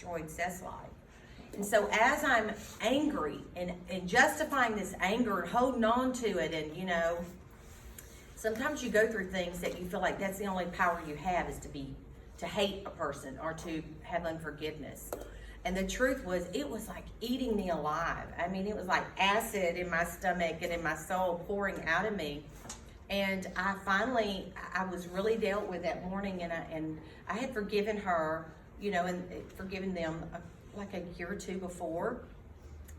destroyed Seth's life. And so as I'm angry and justifying this anger and holding on to it, and sometimes you go through things that you feel like that's the only power you have, is to hate a person or to have unforgiveness. And the truth was, it was like eating me alive. I mean, it was like acid in my stomach and in my soul pouring out of me. And I was really dealt with that morning, and I had forgiven her, and forgiven them like a year or two before,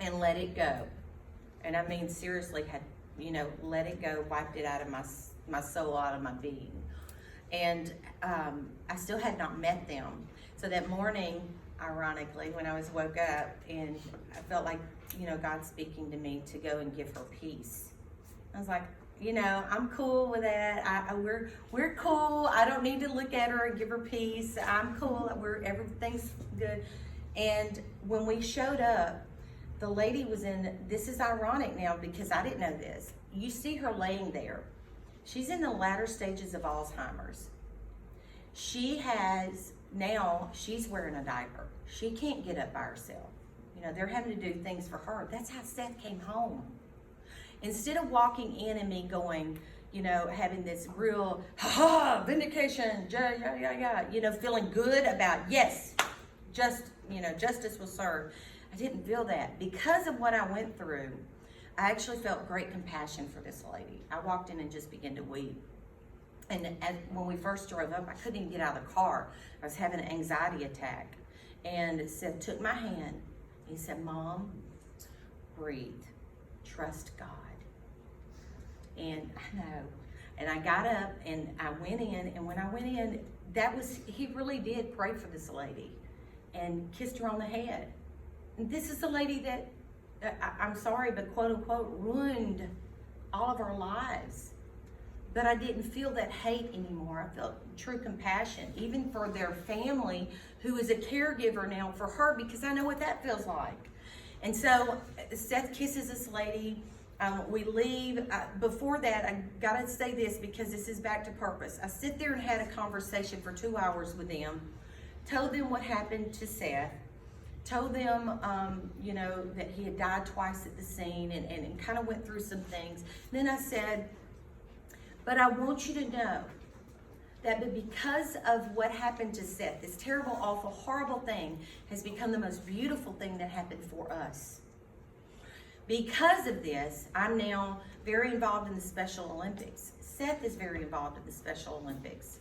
and let it go. And I mean, seriously, had, let it go, wiped it out of my soul, out of my being. And I still had not met them. So that morning, ironically, when I was woke up, and I felt like, God speaking to me to go and give her peace. I was like, I'm cool with that. We're cool. I don't need to look at her and give her peace. I'm cool. Everything's good. And when we showed up, the lady was this is ironic now because I didn't know this. You see her laying there. She's in the latter stages of Alzheimer's. She's wearing a diaper. She can't get up by herself. They're having to do things for her. That's how Seth came home. Instead of walking in and me going, having this real, vindication, feeling good about, yes, justice was served. I didn't feel that. Because of what I went through, I actually felt great compassion for this lady. I walked in and just began to weep. And when we first drove up, I couldn't even get out of the car. I was having an anxiety attack. And Seth took my hand. He said, Mom, breathe. Trust God. And I know. And I got up and I went in. And when I went in, he really did pray for this lady and kissed her on the head. And this is the lady that, I'm sorry, but quote unquote, ruined all of our lives. But I didn't feel that hate anymore. I felt true compassion, even for their family, who is a caregiver now for her, because I know what that feels like. And so Seth kisses this lady. We leave. Before that, I gotta say this because this is back to purpose. I sit there and had a conversation for 2 hours with them, told them what happened to Seth, told them, that he had died twice at the scene, and kind of went through some things. Then I said, but I want you to know that because of what happened to Seth, this terrible, awful, horrible thing has become the most beautiful thing that happened for us. Because of this, I'm now very involved in the Special Olympics. Seth is very involved in the Special Olympics.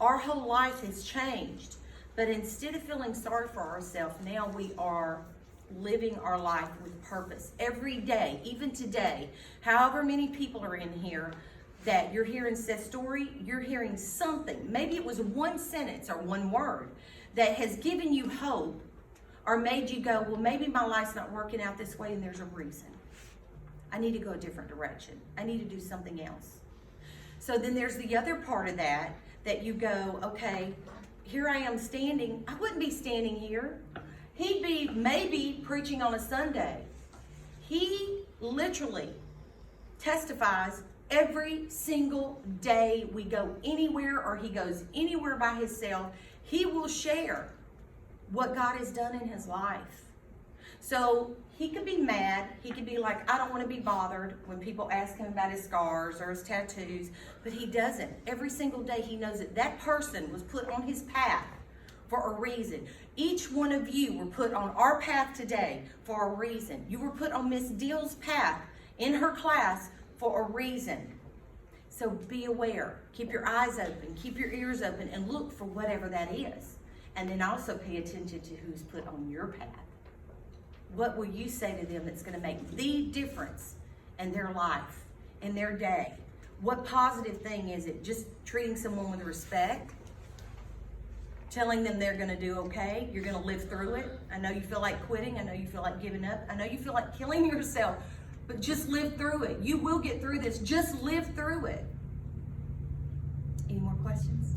Our whole life has changed, but instead of feeling sorry for ourselves, now we are living our life with purpose. Every day, even today, however many people are in here, that you're hearing Seth's story, you're hearing something. Maybe it was one sentence or one word that has given you hope or made you go, well, maybe my life's not working out this way and there's a reason. I need to go a different direction. I need to do something else. So then there's the other part of that you go, okay, here I am standing. I wouldn't be standing here. He'd be maybe preaching on a Sunday. He literally testifies every single day we go anywhere, or he goes anywhere by himself. He will share what God has done in his life. So he could be mad. He could be like, I don't want to be bothered when people ask him about his scars or his tattoos, but he doesn't. Every single day he knows that person was put on his path for a reason. Each one of you were put on our path today for a reason. You were put on Miss Deal's path in her class for a reason. So be aware. Keep your eyes open. Keep your ears open and look for whatever that is. And then also pay attention to who's put on your path. What will you say to them that's going to make the difference in their life, in their day? What positive thing is it? Just treating someone with respect? Telling them they're going to do okay? You're going to live through it? I know you feel like quitting. I know you feel like giving up. I know you feel like killing yourself. But just live through it. You will get through this. Just live through it. Any more questions?